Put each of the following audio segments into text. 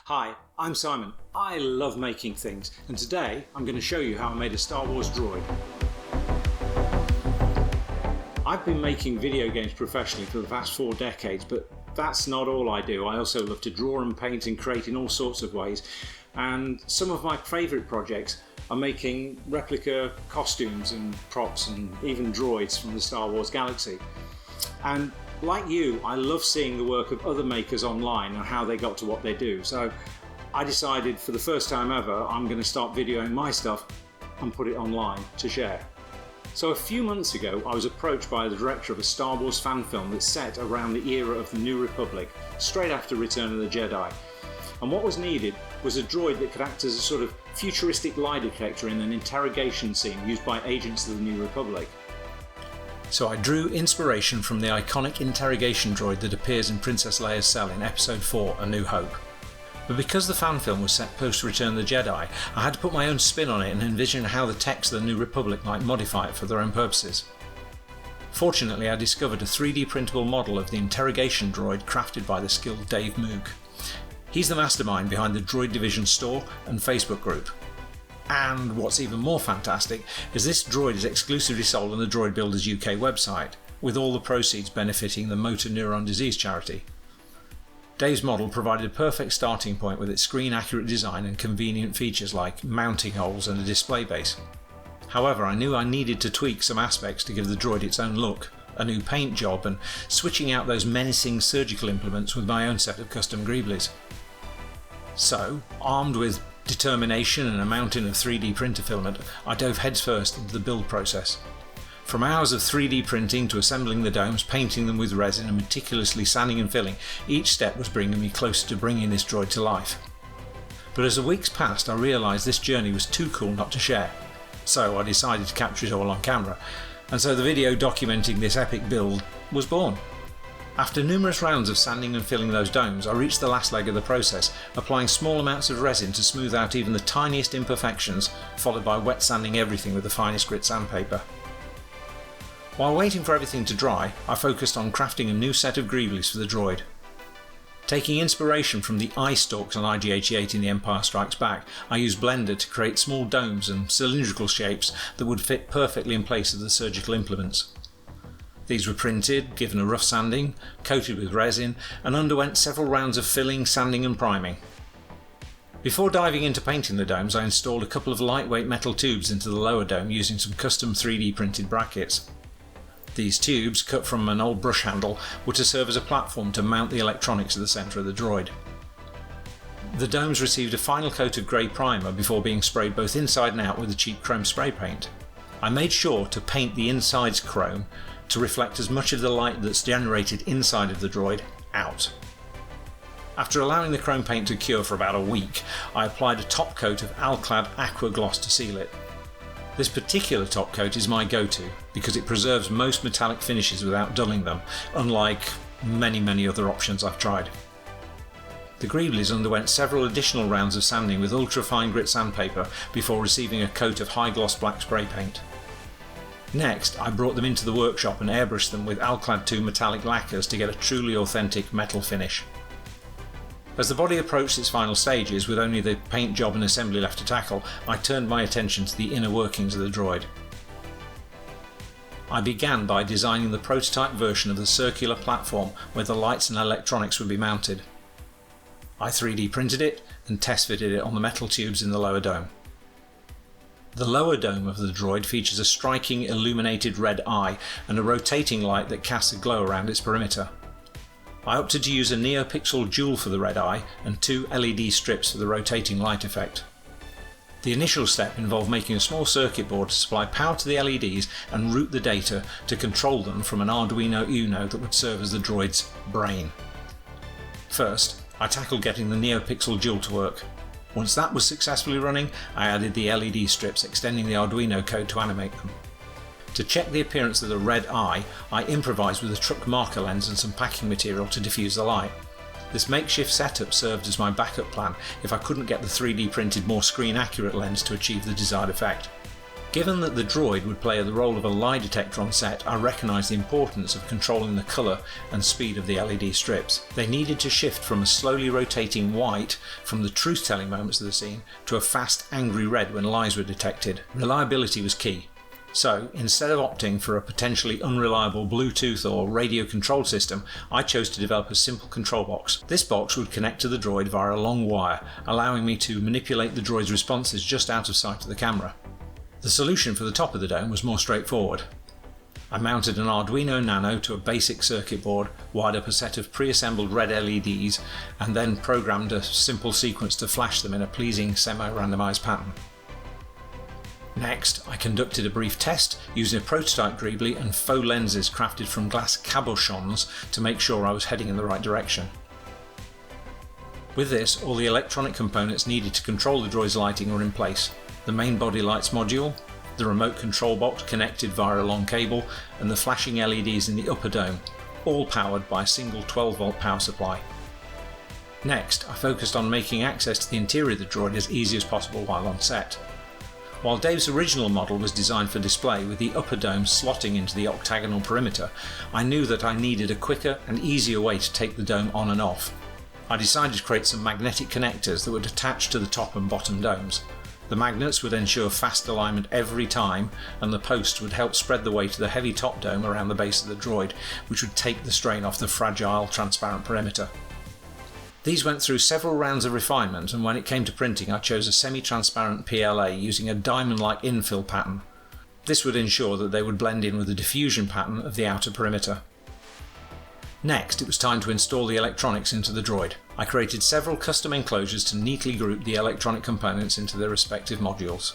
Hi, I'm Simon. I love making things, and today I'm going to show you how I made a Star Wars droid. I've been making video games professionally for the past 4 decades, but that's not all I do. I also love to draw and paint and create in all sorts of ways, and some of my favourite projects are making replica costumes and props and even droids from the Star Wars galaxy. And like you, I love seeing the work of other makers online and how they got to what they do. So I decided for the first time ever, I'm going to start videoing my stuff and put it online to share. So a few months ago, I was approached by the director of a Star Wars fan film that's set around the era of the New Republic, straight after Return of the Jedi. And what was needed was a droid that could act as a sort of futuristic lie detector in an interrogation scene used by agents of the New Republic. So I drew inspiration from the iconic interrogation droid that appears in Princess Leia's cell in Episode 4, A New Hope. But because the fan film was set post-Return of the Jedi, I had to put my own spin on it and envision how the techs of the New Republic might modify it for their own purposes. Fortunately, I discovered a 3D printable model of the interrogation droid crafted by the skilled Dave Moog. He's the mastermind behind the Droid Division store and Facebook group. And what's even more fantastic is this droid is exclusively sold on the Droid Builders UK website, with all the proceeds benefiting the Motor Neuron Disease charity. Dave's model provided a perfect starting point with its screen-accurate design and convenient features like mounting holes and a display base. However, I knew I needed to tweak some aspects to give the droid its own look, a new paint job, and switching out those menacing surgical implements with my own set of custom greeblies. So, armed with determination and a mountain of 3D printer filament, I dove headfirst into the build process. From hours of 3D printing to assembling the domes, painting them with resin and meticulously sanding and filling, each step was bringing me closer to bringing this droid to life. But as the weeks passed, I realised this journey was too cool not to share. So I decided to capture it all on camera, and so the video documenting this epic build was born. After numerous rounds of sanding and filling those domes, I reached the last leg of the process, applying small amounts of resin to smooth out even the tiniest imperfections, followed by wet sanding everything with the finest grit sandpaper. While waiting for everything to dry, I focused on crafting a new set of greeblies for the droid. Taking inspiration from the eye stalks on IG-88 in The Empire Strikes Back, I used Blender to create small domes and cylindrical shapes that would fit perfectly in place of the surgical implements. These were printed, given a rough sanding, coated with resin, and underwent several rounds of filling, sanding and priming. Before diving into painting the domes, I installed a couple of lightweight metal tubes into the lower dome using some custom 3D printed brackets. These tubes, cut from an old brush handle, were to serve as a platform to mount the electronics at the centre of the droid. The domes received a final coat of grey primer before being sprayed both inside and out with a cheap chrome spray paint. I made sure to paint the insides chrome to reflect as much of the light that's generated inside of the droid out. After allowing the chrome paint to cure for about a week, I applied a top coat of Alclad Aqua Gloss to seal it. This particular top coat is my go-to because it preserves most metallic finishes without dulling them, unlike many other options I've tried. The greeblies underwent several additional rounds of sanding with ultra-fine grit sandpaper before receiving a coat of high-gloss black spray paint. Next, I brought them into the workshop and airbrushed them with Alclad 2 metallic lacquers to get a truly authentic metal finish. As the body approached its final stages, with only the paint job and assembly left to tackle, I turned my attention to the inner workings of the droid. I began by designing the prototype version of the circular platform where the lights and electronics would be mounted. I 3D printed it and test fitted it on the metal tubes in the lower dome. The lower dome of the droid features a striking illuminated red eye and a rotating light that casts a glow around its perimeter. I opted to use a NeoPixel jewel for the red eye and 2 LED strips for the rotating light effect. The initial step involved making a small circuit board to supply power to the LEDs and route the data to control them from an Arduino Uno that would serve as the droid's brain. First, I tackled getting the NeoPixel jewel to work. Once that was successfully running, I added the LED strips extending the Arduino code to animate them. To check the appearance of the red eye, I improvised with a truck marker lens and some packing material to diffuse the light. This makeshift setup served as my backup plan if I couldn't get the 3D printed more screen accurate lens to achieve the desired effect. Given that the droid would play the role of a lie detector on set, I recognised the importance of controlling the colour and speed of the LED strips. They needed to shift from a slowly rotating white from the truth-telling moments of the scene to a fast, angry red when lies were detected. Reliability was key. So, instead of opting for a potentially unreliable Bluetooth or radio control system, I chose to develop a simple control box. This box would connect to the droid via a long wire, allowing me to manipulate the droid's responses just out of sight of the camera. The solution for the top of the dome was more straightforward. I mounted an Arduino Nano to a basic circuit board, wired up a set of pre-assembled red LEDs, and then programmed a simple sequence to flash them in a pleasing semi-randomised pattern. Next, I conducted a brief test using a prototype greebly and faux lenses crafted from glass cabochons to make sure I was heading in the right direction. With this, all the electronic components needed to control the droid's lighting were in place. The main body lights module, the remote control box connected via a long cable, and the flashing LEDs in the upper dome, all powered by a single 12-volt power supply. Next, I focused on making access to the interior of the droid as easy as possible while on set. While Dave's original model was designed for display with the upper dome slotting into the octagonal perimeter, I knew that I needed a quicker and easier way to take the dome on and off. I decided to create some magnetic connectors that would attach to the top and bottom domes. The magnets would ensure fast alignment every time, and the posts would help spread the weight of the heavy top dome around the base of the droid, which would take the strain off the fragile, transparent perimeter. These went through several rounds of refinement, and when it came to printing I chose a semi-transparent PLA using a diamond-like infill pattern. This would ensure that they would blend in with the diffusion pattern of the outer perimeter. Next, it was time to install the electronics into the droid. I created several custom enclosures to neatly group the electronic components into their respective modules.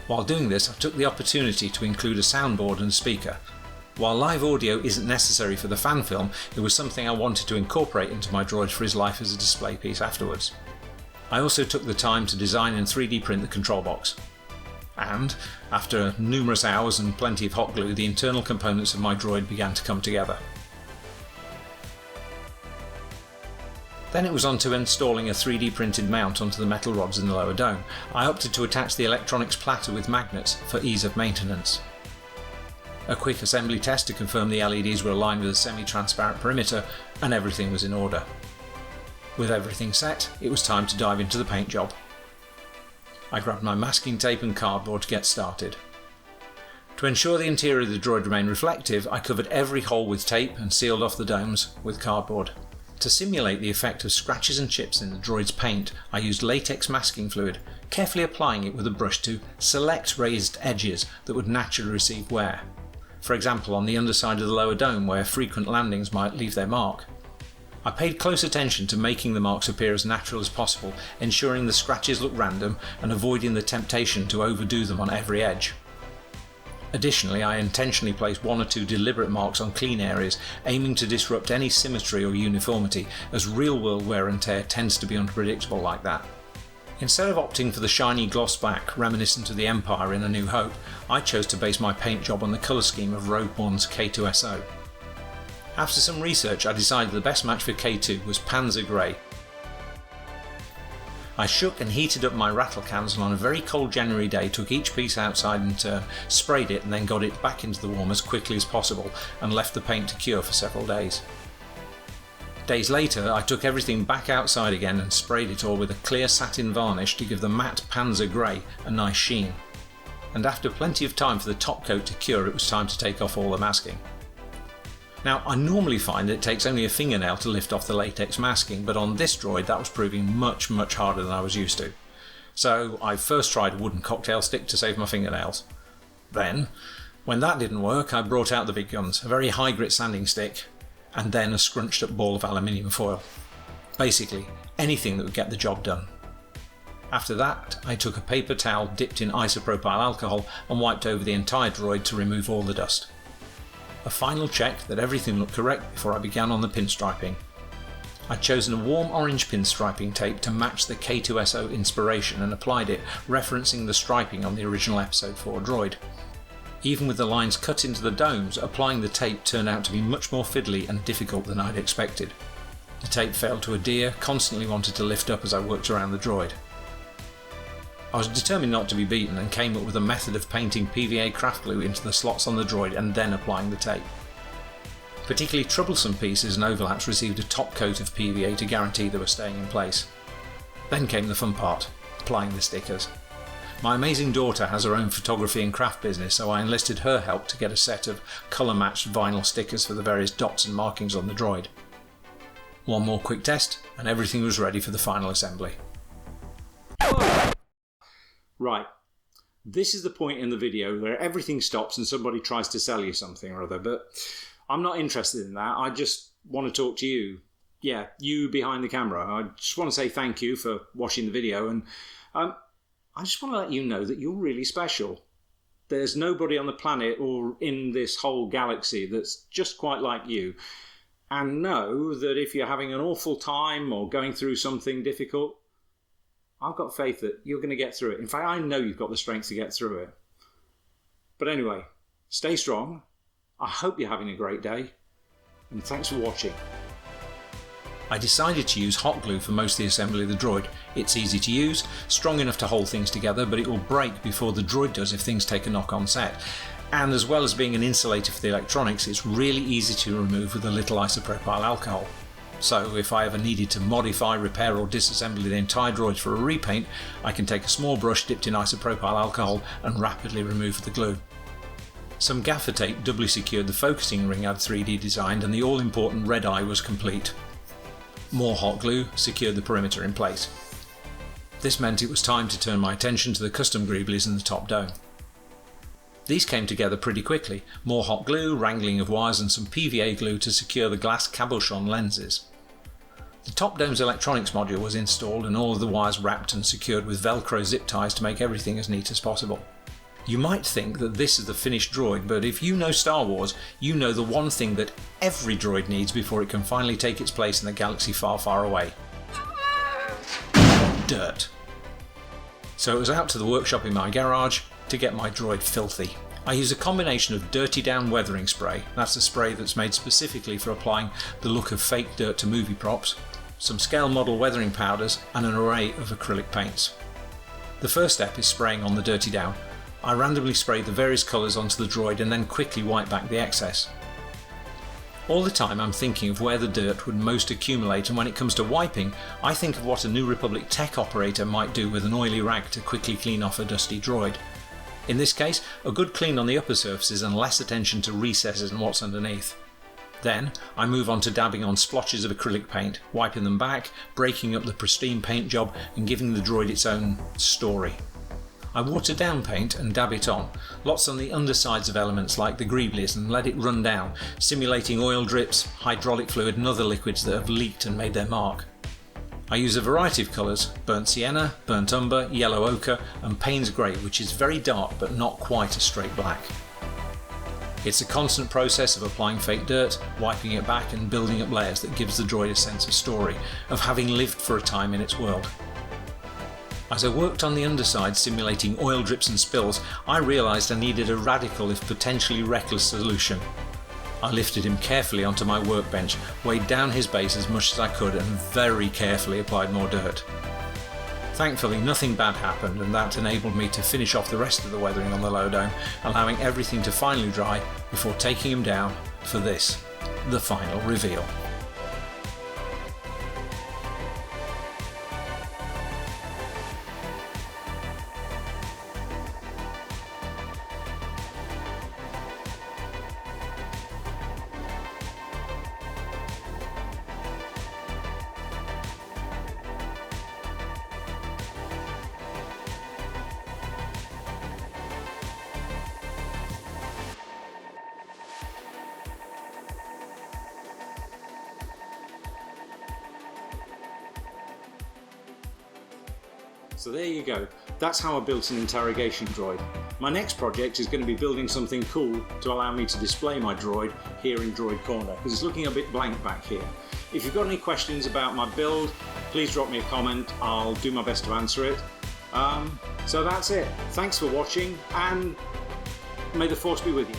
While doing this, I took the opportunity to include a soundboard and speaker. While live audio isn't necessary for the fan film, it was something I wanted to incorporate into my droid for his life as a display piece afterwards. I also took the time to design and 3D print the control box. And, after numerous hours and plenty of hot glue, the internal components of my droid began to come together. Then it was on to installing a 3D printed mount onto the metal rods in the lower dome. I opted to attach the electronics platter with magnets for ease of maintenance. A quick assembly test to confirm the LEDs were aligned with a semi-transparent perimeter, and everything was in order. With everything set, it was time to dive into the paint job. I grabbed my masking tape and cardboard to get started. To ensure the interior of the droid remained reflective, I covered every hole with tape and sealed off the domes with cardboard. To simulate the effect of scratches and chips in the droid's paint, I used latex masking fluid, carefully applying it with a brush to select raised edges that would naturally receive wear. For example, on the underside of the lower dome where frequent landings might leave their mark. I paid close attention to making the marks appear as natural as possible, ensuring the scratches look random and avoiding the temptation to overdo them on every edge. Additionally, I intentionally placed one or two deliberate marks on clean areas, aiming to disrupt any symmetry or uniformity, as real-world wear and tear tends to be unpredictable like that. Instead of opting for the shiny gloss black reminiscent of the Empire in A New Hope, I chose to base my paint job on the colour scheme of Rogue One's K2SO. After some research, I decided the best match for K2 was Panzer Grey. I shook and heated up my rattle cans, and on a very cold January day took each piece outside in turn, sprayed it and then got it back into the warm as quickly as possible and left the paint to cure for several days. Days later I took everything back outside again and sprayed it all with a clear satin varnish to give the matte Panzer Grey a nice sheen. And after plenty of time for the top coat to cure, it was time to take off all the masking. Now, I normally find that it takes only a fingernail to lift off the latex masking, but on this droid that was proving much harder than I was used to. So I first tried a wooden cocktail stick to save my fingernails. Then, when that didn't work, I brought out the big guns, a very high grit sanding stick, and then a scrunched up ball of aluminium foil. Basically, anything that would get the job done. After that, I took a paper towel dipped in isopropyl alcohol and wiped over the entire droid to remove all the dust. A final check that everything looked correct before I began on the pinstriping. I'd chosen a warm orange pinstriping tape to match the K2SO inspiration and applied it, referencing the striping on the original Episode 4 droid. Even with the lines cut into the domes, applying the tape turned out to be much more fiddly and difficult than I'd expected. The tape failed to adhere, constantly wanted to lift up as I worked around the droid. I was determined not to be beaten and came up with a method of painting PVA craft glue into the slots on the droid and then applying the tape. Particularly troublesome pieces and overlaps received a top coat of PVA to guarantee they were staying in place. Then came the fun part, applying the stickers. My amazing daughter has her own photography and craft business, so I enlisted her help to get a set of colour matched vinyl stickers for the various dots and markings on the droid. One more quick test and everything was ready for the final assembly. Right, this is the point in the video where everything stops and somebody tries to sell you something or other, but I'm not interested in that. I just want to talk to you. Yeah, you behind the camera. I just want to say thank you for watching the video, and I just want to let you know that you're really special. There's nobody on the planet or in this whole galaxy that's just quite like you. And know that if you're having an awful time or going through something difficult, I've got faith that you're going to get through it. In fact, I know you've got the strength to get through it. But anyway, stay strong. I hope you're having a great day. And thanks for watching. I decided to use hot glue for most of the assembly of the droid. It's easy to use, strong enough to hold things together, but it will break before the droid does if things take a knock on set. And as well as being an insulator for the electronics, it's really easy to remove with a little isopropyl alcohol. So if I ever needed to modify, repair or disassemble the entire droid for a repaint, I can take a small brush dipped in isopropyl alcohol and rapidly remove the glue. Some gaffer tape doubly secured the focusing ring I'd 3D designed and the all-important red eye was complete. More hot glue secured the perimeter in place. This meant it was time to turn my attention to the custom greeblies in the top dome. These came together pretty quickly, more hot glue, wrangling of wires and some PVA glue to secure the glass cabochon lenses. The top dome's electronics module was installed and all of the wires wrapped and secured with velcro zip ties to make everything as neat as possible. You might think that this is the finished droid, but if you know Star Wars, you know the one thing that every droid needs before it can finally take its place in the galaxy far, far away. Dirt. So it was out to the workshop in my garage to get my droid filthy. I use a combination of Dirty Down weathering spray, that's a spray that's made specifically for applying the look of fake dirt to movie props, some scale model weathering powders and an array of acrylic paints. The first step is spraying on the Dirty Down. I randomly spray the various colours onto the droid and then quickly wipe back the excess. All the time I'm thinking of where the dirt would most accumulate, and when it comes to wiping, I think of what a New Republic tech operator might do with an oily rag to quickly clean off a dusty droid. In this case, a good clean on the upper surfaces and less attention to recesses and what's underneath. Then I move on to dabbing on splotches of acrylic paint, wiping them back, breaking up the pristine paint job and giving the droid its own story. I water down paint and dab it on, lots on the undersides of elements like the greeblies, and let it run down, simulating oil drips, hydraulic fluid and other liquids that have leaked and made their mark. I use a variety of colours, burnt sienna, burnt umber, yellow ochre and Payne's grey, which is very dark but not quite a straight black. It's a constant process of applying fake dirt, wiping it back and building up layers that gives the droid a sense of story, of having lived for a time in its world. As I worked on the underside simulating oil drips and spills, I realised I needed a radical if potentially reckless solution. I lifted him carefully onto my workbench, weighed down his base as much as I could and very carefully applied more dirt. Thankfully nothing bad happened, and that enabled me to finish off the rest of the weathering on the low dome, allowing everything to finally dry before taking him down for this, the final reveal. So there you go, that's how I built an interrogation droid. My next project is going to be building something cool to allow me to display my droid here in Droid Corner, because it's looking a bit blank back here. If you've got any questions about my build, please drop me a comment, I'll do my best to answer it. So that's it, thanks for watching and may the Force be with you.